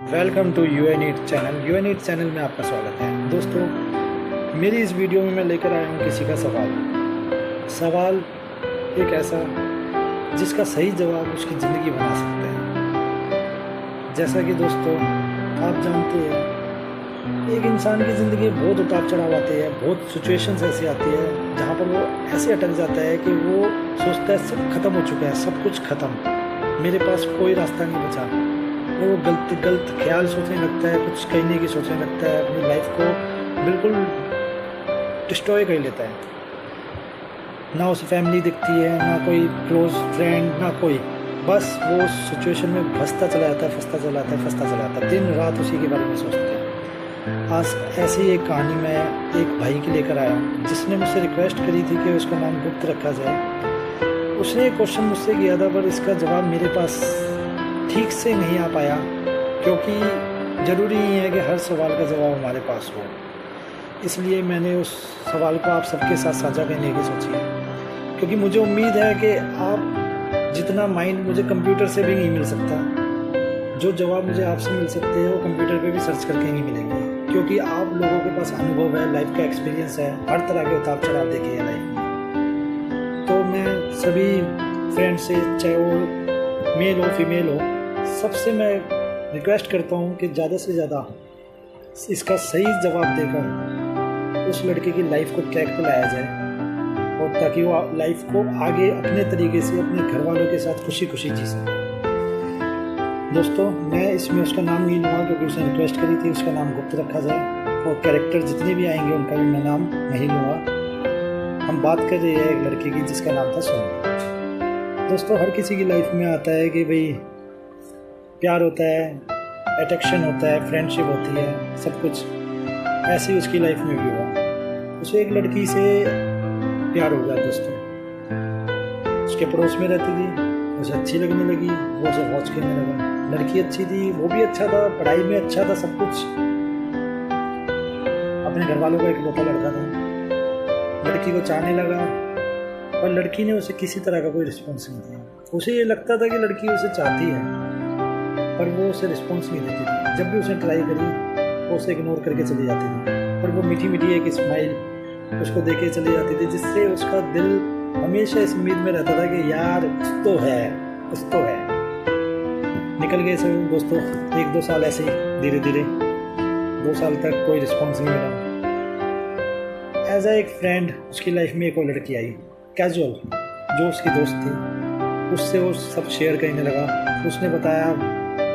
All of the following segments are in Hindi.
वेलकम टू यूएनईट चैनल। यूएनईट चैनल में आपका स्वागत है। दोस्तों, मेरी इस वीडियो में मैं लेकर आया हूँ किसी का सवाल एक ऐसा जिसका सही जवाब उसकी ज़िंदगी बना सकता है। जैसा कि दोस्तों आप जानते हैं, एक इंसान की ज़िंदगी बहुत उतार चढ़ाव आते हैं, बहुत सिचुएशंस ऐसी आती है जहाँ पर वो ऐसे अटक जाता है कि वो सोचता है सब खत्म हो चुका है, सब कुछ खत्म, मेरे पास कोई रास्ता नहीं बचा। वो गलत ख्याल सोचने लगता है, कुछ कहने की सोचने लगता है, अपनी लाइफ को बिल्कुल डिस्ट्रॉय कर लेता है। ना उसे फैमिली दिखती है, ना कोई क्लोज फ्रेंड, ना कोई, बस वो उस सिचुएशन में फंसता चला जाता है, दिन रात उसी के बारे में सोचता है। आज ऐसी एक कहानी मैं एक भाई की लेकर आया हूँ जिसने मुझसे रिक्वेस्ट करी थी कि उसका नाम गुप्त रखा जाए। उसने एक क्वेश्चन मुझसे किया था, पर इसका जवाब मेरे पास ठीक से नहीं आ पाया, क्योंकि ज़रूरी नहीं है कि हर सवाल का जवाब हमारे पास हो। इसलिए मैंने उस सवाल को आप सबके साथ साझा करने की सोची है, क्योंकि मुझे उम्मीद है कि आप जितना माइंड मुझे कंप्यूटर से भी नहीं मिल सकता, जो जवाब मुझे आपसे मिल सकते हैं वो कंप्यूटर पे भी सर्च करके नहीं मिलेंगे, क्योंकि आप लोगों के पास अनुभव है, लाइफ का एक्सपीरियंस है, हर तरह के उतार चढ़ाव देखे हैं लाइफ में। तो मैं सभी फ्रेंड से, चाहे वो मेल हो फीमेल हो, सबसे मैं रिक्वेस्ट करता हूँ कि ज़्यादा से ज़्यादा इसका सही जवाब देकर उस लड़के की लाइफ को ट्रैक पर लाया जाए, और ताकि वो लाइफ को आगे अपने तरीके से अपने घर वालों के साथ खुशी खुशी जी सके। दोस्तों, मैं इसमें उसका नाम नहीं लूँगा, क्योंकि उसने रिक्वेस्ट करी थी उसका नाम गुप्त रखा जाए, और कैरेक्टर जितने भी आएंगे उनका भी मैं नाम नहीं लूँगा। हम बात कर रहे हैं एक लड़के की जिसका नाम था सोनू। दोस्तों, हर किसी की लाइफ में आता है कि भाई प्यार होता है, अट्रैक्शन होता है, फ्रेंडशिप होती है, सब कुछ। ऐसे ही उसकी लाइफ में भी हुआ। उसे एक लड़की से प्यार हो गया। दोस्तों, उसके पड़ोस में रहती थी, उसे अच्छी लगने लगी, वो उसे वॉच करने लगा। लड़की अच्छी थी, वो भी अच्छा था, पढ़ाई में अच्छा था, सब कुछ। अपने घर वालों का इकलौता लड़का था, लड़की को चाहने लगा, और लड़की ने उसे किसी तरह का कोई रिस्पॉन्स नहीं दिया। उसे ये लगता था कि लड़की उसे चाहती है, पर वो उसे रिस्पॉन्स नहीं देती थी। जब भी उसने ट्राई करी वो उसे इग्नोर करके चली जाती थी, पर वो मीठी मीठी एक स्माइल उसको देके चली जाती थी, जिससे उसका दिल हमेशा इस उम्मीद में रहता था कि यार कुछ तो है। निकल गए सब दोस्तों 1-2 साल ऐसे ही, धीरे धीरे 2 साल तक कोई रिस्पॉन्स नहीं मिला। एज आ एक फ्रेंड उसकी लाइफ में एक और लड़की आई, कैजुअल, जो उसकी दोस्त थी। उससे वो सब शेयर करने लगा। उसने बताया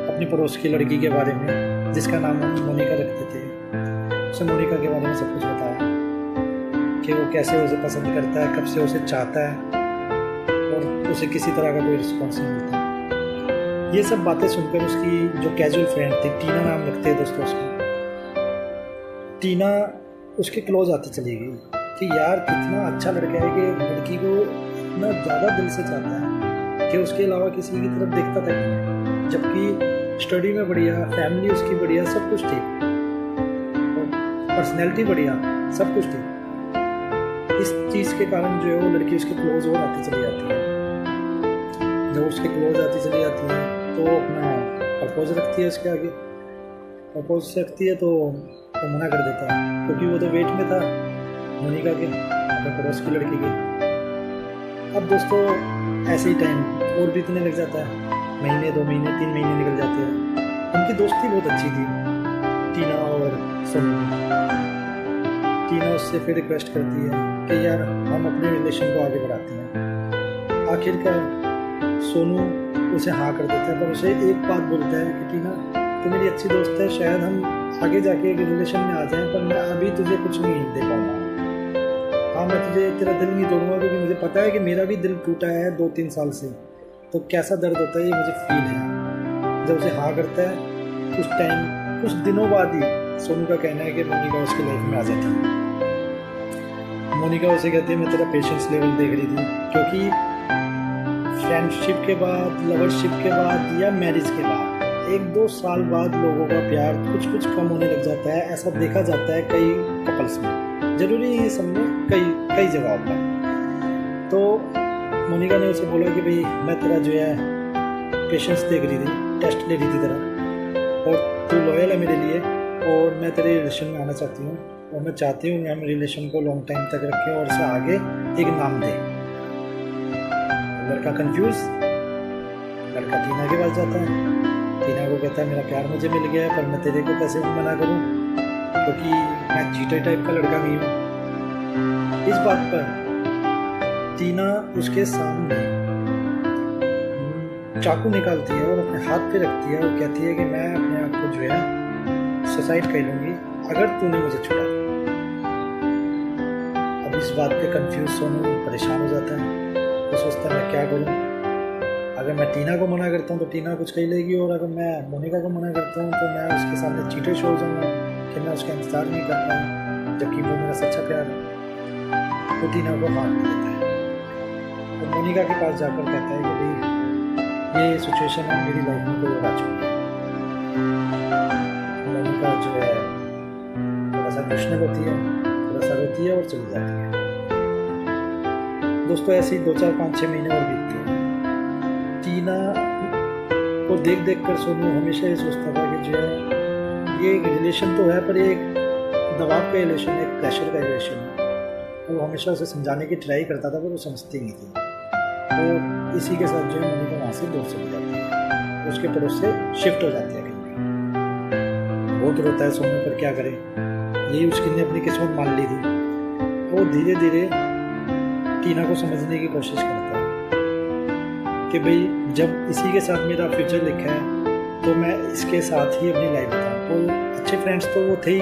अपनी पड़ोस की लड़की के बारे में, जिसका नाम हम मोनिका रखते थे। उसे मोनिका के बारे में सब कुछ बताया कि वो कैसे उसे पसंद करता है, कब से उसे चाहता है, और उसे किसी तरह का कोई रिस्पॉन्स नहीं मिलता। ये सब बातें सुनकर उसकी जो कैजुअल फ्रेंड थी, टीना नाम रखते हैं दोस्तों उसको, टीना उसके क्लोज आती चली गई कि यार कितना अच्छा लड़का है कि लड़की को इतना ज़्यादा दिल से चाहता है कि उसके अलावा किसी की तरफ देखता तक नहीं, जबकि स्टडी में बढ़िया, फैमिली उसकी बढ़िया, सब कुछ ठीक, पर्सनैलिटी बढ़िया, सब कुछ ठीक। इस चीज़ के कारण जो है वो लड़की उसके क्लोज और आती चली जाती है। जब उसके क्लोज आती चली जाती है तो वो अपना प्रपोज रखती है, उसके आगे प्रपोज रखती है, तो वो मना कर देता है, क्योंकि वो तो वेट में था मोनिका के, अपने पड़ोस की लड़की के। अब दोस्तों ऐसे ही टाइम और बीतने लग जाता है, महीने, 2 महीने, 3 महीने निकल जाते हैं। उनकी दोस्ती बहुत अच्छी थी, टीना और सोनू। टीना उससे फिर रिक्वेस्ट करती है कि यार हम अपने रिलेशन को आगे बढ़ाते हैं। आखिरकार सोनू उसे हाँ कर देता है, पर उसे एक बात बोलता है कि टीना, तू मेरी अच्छी दोस्त है, शायद हम आगे जाके एक रिलेशन में आ जाएं, पर मैं अभी तुझे कुछ नहीं दे पाऊँगा। हाँ, मैं तुझे तेरा दिल नहीं तोड़ूंगा, क्योंकि मुझे पता है कि मेरा भी दिल टूटा है 2-3 साल से, तो कैसा दर्द होता है ये मुझे फील है। जब उसे हाँ करता है, कुछ दिनों बाद ही सोनू का कहना है कि मोनिका उसकी लाइफ में आ जाती है। मोनिका उसे कहती है मैं तेरा पेशेंस लेवल देख रही थी, क्योंकि फ्रेंडशिप के बाद, लवरशिप के बाद या मैरिज के बाद 1-2 साल बाद लोगों का प्यार कुछ कम होने लग जाता है। ऐसा देखा जाता है कई कपल्स में, जरूरी नहीं है सब में, कई जगहों पर। तो मोनिका ने उसे बोला कि भाई मैं तेरा जो है पेशेंस देख रही थी, टेस्ट ले रही थी तेरा, और तू लॉयल है मेरे लिए और मैं तेरे रिलेशन में आना चाहती हूँ और मैं चाहती हूँ कि हम रिलेशन को लॉन्ग टाइम तक रखें और इससे आगे एक नाम दें। लड़का कंफ्यूज, लड़का टीना के पास जाता है। टीना को कहता है मेरा प्यार मुझे मिल गया है पर मैं तेरे को कैसे मना करूँ क्योंकि मैं चीटर टाइप का लड़का नहीं हूँ। इस बात पर टीना उसके सामने चाकू निकालती है और अपने हाथ पे रखती है और कहती है कि मैं अपने आप को जो है सुसाइड कर लूँगी अगर तूने मुझे छुड़ा। अब इस बात पे कंफ्यूज सोनू परेशान हो जाता है। वो सोचता है मैं क्या करूँ, अगर मैं टीना को मना करता हूँ तो टीना कुछ कह लेगी और अगर मैं मोनिका को मना करता हूँ तो मैं उसके सामने चीटर शो हो जाऊँगा कि मैं उसका इंतजार नहीं कर पाऊँ जबकि वो मेरा सच्चा प्यार है। वो टीना को मान लेता है और मोनिका के पास जाकर कहता है कि भाई ये सिचुएशन है मेरी लाइफ में कोई और आ चुकी है। मोनिका जो है थोड़ा सा इमोशनल होती है, थोड़ा सा रोती है और चली जाती है। दोस्तों ऐसे ही 2, 4, 5, 6 महीने और बीतते हैं। टीना को देख देख कर सोनू हमेशा ये सोचता था कि जो है ये एक रिलेशन तो है पर ये एक दबाव का रिलेशन है, एक प्रेशर का रिलेशन है। वो हमेशा उसे समझाने की ट्राई करता था पर वो समझती नहीं थी। तो इसी के साथ जो है मोनिका वहाँ से दूर चली जाती है, उसके पड़ोस से शिफ्ट हो जाती है कहीं। बहुत रोता है सोनू पर क्या करे, यही उसकी अपनी किस्मत मान ली थी। वो धीरे धीरे टीना को समझने की कोशिश करता है कि भाई जब इसी के साथ मेरा फ्यूचर लिखा है तो मैं इसके साथ ही अपनी लाइफ बताऊँ। तो अच्छे फ्रेंड्स तो वो थे ही,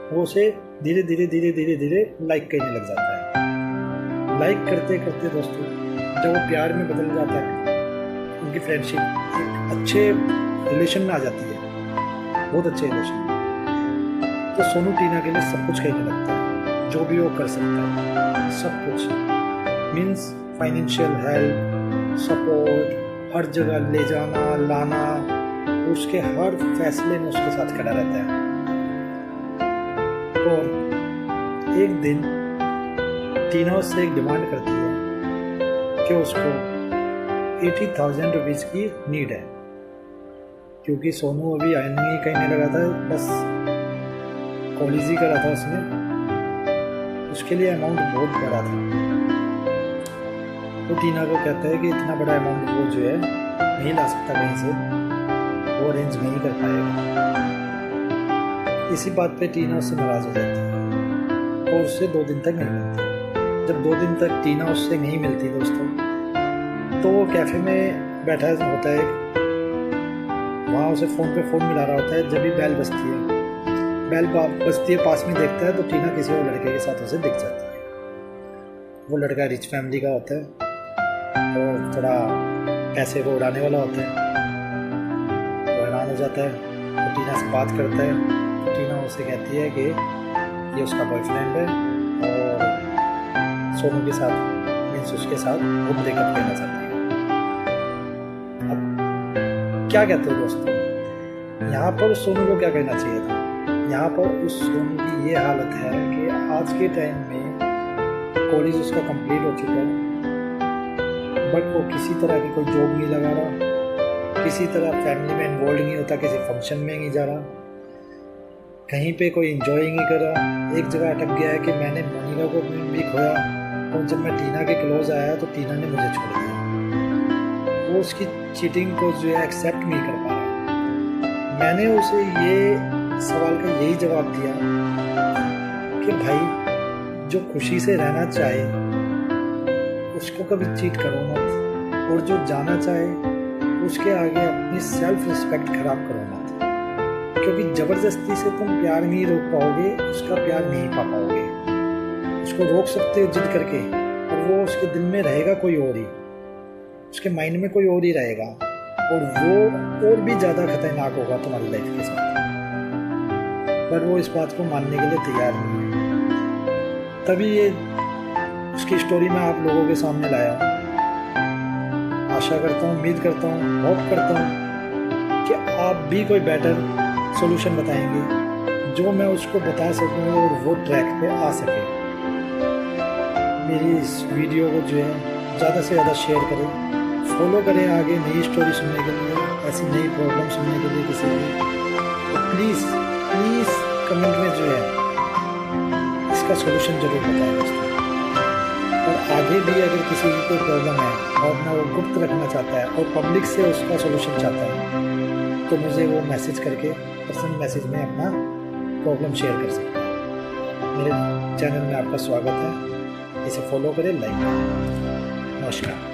वो उसे धीरे धीरे धीरे धीरे धीरे लाइक करने लग जाता है। लाइक करते करते दोस्तों जब वो प्यार में बदल जाता है, उनकी फ्रेंडशिप एक अच्छे रिलेशन में आ जाती है, बहुत अच्छे रिलेशन में। तो सोनू टीना के लिए सब कुछ कहने लगता है, जो भी वो कर सकता है सब कुछ, मीन्स फाइनेंशियल हेल्प, सपोर्ट, हर जगह ले जाना लाना, उसके हर फैसले में उसके साथ खड़ा रहता है। और एक दिन टीना उससे एक डिमांड करती है कि उसको 80,000 रुपीज़ की नीड है, क्योंकि सोनू अभी आईएनई कहने लगा था, बस कॉलेज ही करा था उसने, उसके लिए अमाउंट बहुत बड़ा था। तो टीना को कहता है कि इतना बड़ा अमाउंट वो जो है नहीं ला सकता कहीं से, वो अरेंज नहीं कर पाएगा। इसी बात पे टीना उससे नाराज़ हो जाती है और उससे 2 दिन तक नहीं मिलती। जब 2 दिन तक टीना उससे नहीं मिलती दोस्तों, तो वो कैफ़े में बैठा होता है, वहाँ उसे फ़ोन पे फ़ोन मिला रहा होता है। जब भी बेल बजती है, बेल बजती है, पास में देखता है तो टीना किसी और लड़के के साथ उसे दिख जाती है। वो लड़का रिच फैमिली का होता है और थोड़ा पैसे को उड़ाने वाला होता है। वो हैरान हो जाता है, तो टीना से बात करता है। तो टीना उसे कहती है कि ये उसका बॉयफ्रेंड है और सोनू के साथ, मीन्स उसके साथ वो ब्रेकअप करना चाहती है। अब क्या कहते हो दोस्तों, यहाँ पर सोनू को क्या करना चाहिए था? यहाँ पर उस सोनू की ये हालत है कि आज के टाइम में कॉलेज उसका कंप्लीट हो चुका है, बट वो किसी तरह की कोई जॉब नहीं लगा रहा, किसी तरह फैमिली में इन्वॉल्व नहीं होता, किसी फंक्शन में नहीं जा रहा, कहीं पे कोई एंजॉय नहीं कर रहा। एक जगह अटक गया है कि मैंने मोनिका को भी खोया और जब मैं टीना के क्लोज आया तो टीना ने मुझे छोड़ दिया। वो उसकी चीटिंग को जो है एक्सेप्ट नहीं कर पा रहा। मैंने उसे ये सवाल का यही जवाब दिया कि भाई जो खुशी से रहना चाहे उसको कभी चीट करो मत, और जो जाना चाहे उसके आगे अपनी सेल्फ रिस्पेक्ट खराब करो मत, क्योंकि ज़बरदस्ती से तुम प्यार नहीं रोक पाओगे, उसका प्यार नहीं पा पाओगे। उसको रोक सकते हो जिद करके, और वो उसके दिल में रहेगा कोई और ही, उसके माइंड में कोई और ही रहेगा, और वो और भी ज़्यादा खतरनाक होगा तुम्हारी लाइफ के साथ। पर वो इस बात को मानने के लिए तैयार नहीं है। तभी ये उसकी स्टोरी मैं आप लोगों के सामने लाया। आशा करता हूँ, उम्मीद करता हूँ, होप करता हूँ कि आप भी कोई बेटर सॉल्यूशन बताएंगे जो मैं उसको बता सकूँ और वो ट्रैक पे आ सके। मेरी इस वीडियो को जो है ज़्यादा से ज़्यादा शेयर करें, फॉलो करें आगे नई स्टोरी सुनने के लिए। ऐसी नई प्रॉब्लम सुनने के लिए किसी की, तो प्लीज़ कमेंट में जो है इसका सॉल्यूशन ज़रूर बताएं दोस्तों। और आगे भी अगर किसी की कोई प्रॉब्लम है और अपना वो गुप्त रखना चाहता है और पब्लिक से उसका सॉल्यूशन चाहता है, तो मुझे वो मैसेज करके पर्सनल मैसेज में अपना प्रॉब्लम शेयर कर सकता है। मेरे चैनल में आपका स्वागत है, इसे फॉलो करें, लाइक करें। नमस्कार।